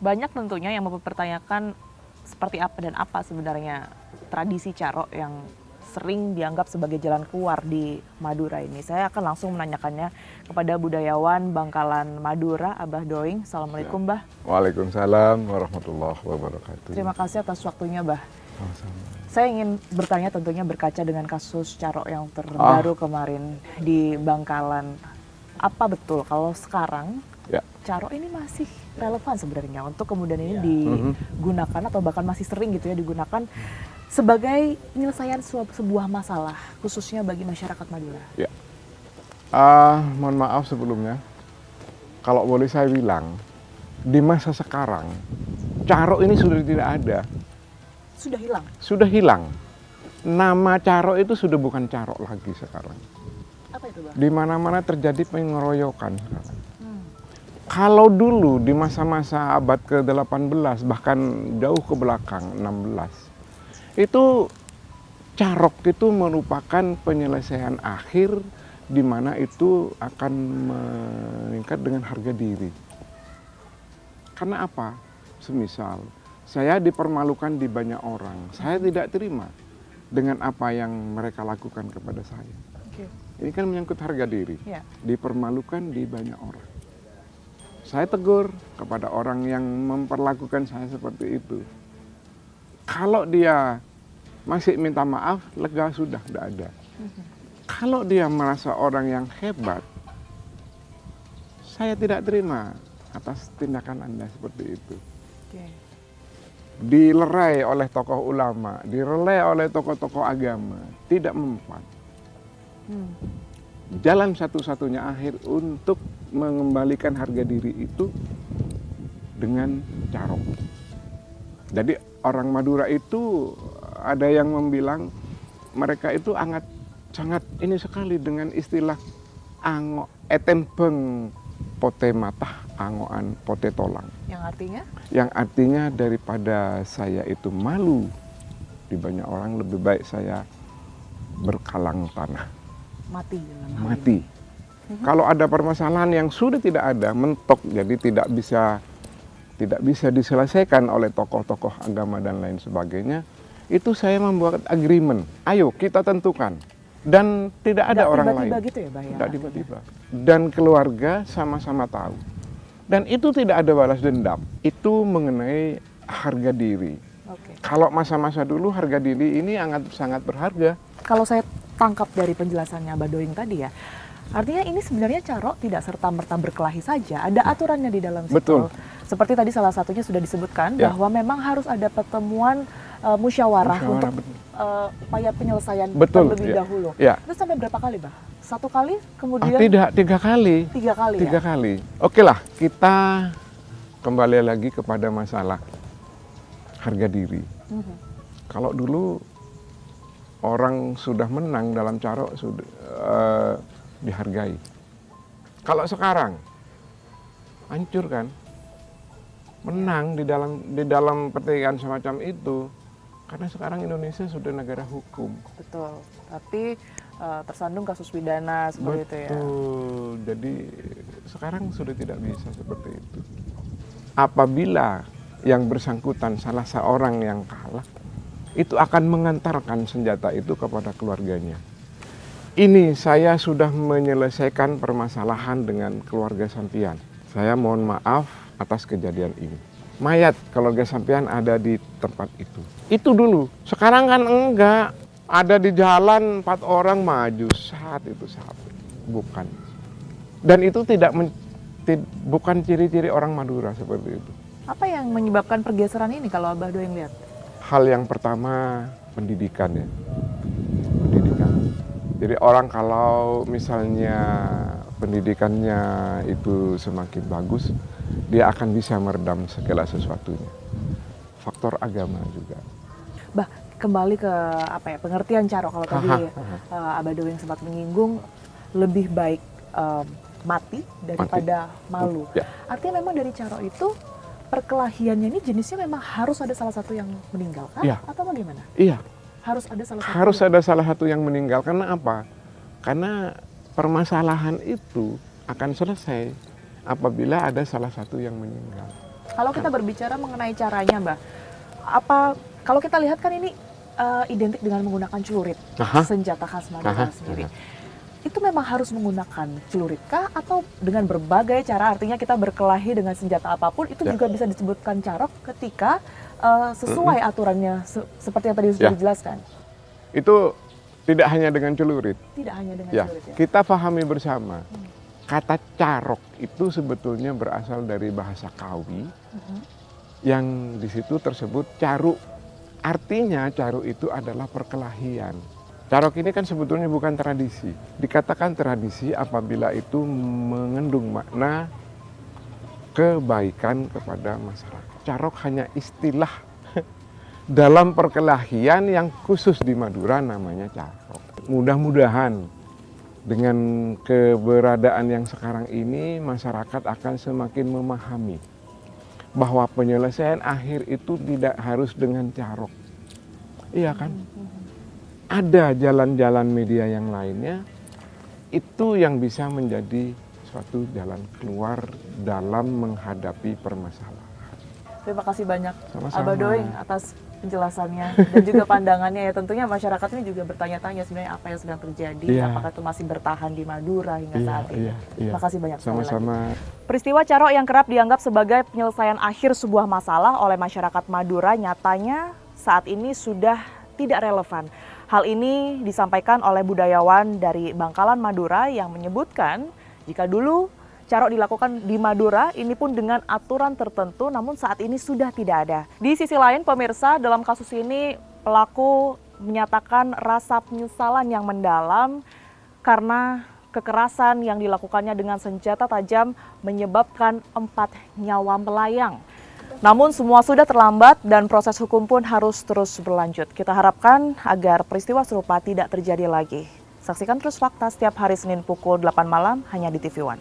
Banyak tentunya yang mempertanyakan seperti apa dan apa sebenarnya tradisi Caro yang sering dianggap sebagai jalan keluar di Madura ini. Saya akan langsung menanyakannya kepada budayawan Bangkalan Madura, Abah Doing. Assalamualaikum, Bah. Waalaikumsalam warahmatullahi wabarakatuh. Terima kasih atas waktunya, Bah. Sama-sama. Saya ingin bertanya tentunya berkaca dengan kasus Caro yang terbaru kemarin di Bangkalan. Apa betul kalau sekarang Ya. Caro ini masih relevan sebenarnya untuk kemudian ini digunakan atau bahkan masih sering gitu ya digunakan sebagai penyelesaian sebuah masalah khususnya bagi masyarakat Madura? Ya. Mohon maaf sebelumnya, kalau boleh saya bilang, di masa sekarang, Caro ini sudah tidak ada. Sudah hilang? Sudah hilang. Nama Caro itu sudah bukan Caro lagi sekarang. Apa itu, Bang? Di mana-mana terjadi pengeroyokan sekarang. Kalau dulu di masa-masa abad ke-18, bahkan jauh ke belakang, 16, itu carok itu merupakan penyelesaian akhir di mana itu akan meningkat dengan harga diri. Karena apa? Semisal, saya dipermalukan di banyak orang, saya tidak terima dengan apa yang mereka lakukan kepada saya. Oke. Ini kan menyangkut harga diri, Ya. dipermalukan di banyak orang. Saya tegur kepada orang yang memperlakukan saya seperti itu. Kalau dia masih minta maaf, lega sudah, tidak ada. Kalau dia merasa orang yang hebat, saya tidak terima atas tindakan Anda seperti itu. Oke. Dilerai oleh tokoh ulama, dilerai oleh tokoh-tokoh agama, tidak mempan. Jalan satu-satunya akhir untuk mengembalikan harga diri itu dengan carok. Jadi orang Madura itu ada yang membilang mereka itu sangat ini sekali dengan istilah ango etempeng pote matah angoan pote tolang. Yang artinya? Yang artinya daripada saya itu malu di banyak orang, lebih baik saya berkalang tanah. Mati dalam hal Mati. Kalau ada permasalahan yang sudah tidak ada, mentok, jadi tidak bisa diselesaikan oleh tokoh-tokoh agama dan lain sebagainya, itu saya membuat agreement. Ayo kita tentukan. Dan tidak ada orang lain. Tiba-tiba gitu ya, Bah? Tidak tiba-tiba. Dan keluarga sama-sama tahu. Dan itu tidak ada balas dendam. Itu mengenai harga diri. Oke. Kalau masa-masa dulu harga diri ini sangat berharga. Kalau saya tangkap dari penjelasannya Abah Doing tadi ya, artinya ini sebenarnya Caro tidak serta-merta berkelahi saja, ada aturannya di dalam situ. Betul. Seperti tadi salah satunya sudah disebutkan Ya. bahwa memang harus ada pertemuan musyawarah untuk betul. upaya penyelesaian Betul, terlebih ya. dahulu. Ya. Itu sampai berapa kali, Bah? Satu kali, kemudian Tidak, 3 kali. 3 kali 3 ya? kali. Oke lah, kita kembali lagi kepada masalah harga diri. Kalau dulu orang sudah menang dalam Caro sudah dihargai. Kalau sekarang hancur kan? Menang di dalam pertikaian semacam itu karena sekarang Indonesia sudah negara hukum. Betul. Tapi tersandung kasus pidana seperti itu ya. Betul. Jadi sekarang sudah tidak bisa seperti itu. Apabila yang bersangkutan salah seorang yang kalah, itu akan mengantarkan senjata itu kepada keluarganya. Ini saya sudah menyelesaikan permasalahan dengan keluarga sampian. Saya mohon maaf atas kejadian ini. Mayat keluarga sampian ada di tempat itu. Itu dulu. Sekarang kan enggak. Ada di jalan 4 orang maju saat itu satu. Bukan. Dan itu bukan ciri-ciri orang Madura seperti itu. Apa yang menyebabkan pergeseran ini kalau Abah Doing lihat? Hal yang pertama pendidikan ya. Pendidikan. Jadi orang kalau misalnya pendidikannya itu semakin bagus, dia akan bisa meredam segala sesuatunya. Faktor agama juga. Bah, kembali ke apa ya, pengertian Caro kalau tadi Abah Doing sempat menyinggung lebih baik mati daripada malu. Ya. Artinya memang dari Caro itu perkelahiannya ini jenisnya memang harus ada salah satu yang meninggal kah? Ya. Atau bagaimana? Iya, Harus ada salah satu. harus ada salah satu yang meninggal. Karena apa? Karena permasalahan itu akan selesai apabila ada salah satu yang meninggal. Kalau kita berbicara mengenai caranya, Mbak, apa kalau kita lihat kan ini identik dengan menggunakan celurit, senjata khas Madura sendiri. Itu memang harus menggunakan celurit kah atau dengan berbagai cara, artinya kita berkelahi dengan senjata apapun itu juga bisa disebutkan carok ketika sesuai aturannya seperti yang tadi sudah dijelaskan? Itu tidak hanya dengan celurit. Tidak hanya dengan Ya, celurit ya? kita pahami bersama. Kata carok itu sebetulnya berasal dari bahasa Kawi yang di situ tersebut caruk. Artinya caruk itu adalah perkelahian. Carok ini kan sebetulnya bukan tradisi. Dikatakan tradisi apabila itu mengandung makna kebaikan kepada masyarakat. Carok hanya istilah dalam perkelahian yang khusus di Madura namanya carok. Mudah-mudahan dengan keberadaan yang sekarang ini masyarakat akan semakin memahami bahwa penyelesaian akhir itu tidak harus dengan carok. Iya kan? Ada jalan-jalan media yang lainnya, itu yang bisa menjadi suatu jalan keluar dalam menghadapi permasalahan. Terima kasih banyak Sama-sama. Abah Doing atas penjelasannya dan juga pandangannya ya. Tentunya masyarakat ini juga bertanya-tanya sebenarnya apa yang sedang terjadi, apakah itu masih bertahan di Madura hingga saat ini. Terima kasih banyak sekali lagi. Sama-sama. Peristiwa carok yang kerap dianggap sebagai penyelesaian akhir sebuah masalah oleh masyarakat Madura nyatanya saat ini sudah tidak relevan. Hal ini disampaikan oleh budayawan dari Bangkalan Madura yang menyebutkan jika dulu carok dilakukan di Madura ini pun dengan aturan tertentu namun saat ini sudah tidak ada. Di sisi lain pemirsa, dalam kasus ini pelaku menyatakan rasa penyesalan yang mendalam karena kekerasan yang dilakukannya dengan senjata tajam menyebabkan 4 nyawa melayang. Namun semua sudah terlambat dan proses hukum pun harus terus berlanjut. Kita harapkan agar peristiwa serupa tidak terjadi lagi. Saksikan terus Fakta setiap hari Senin pukul 8 malam hanya di TV One.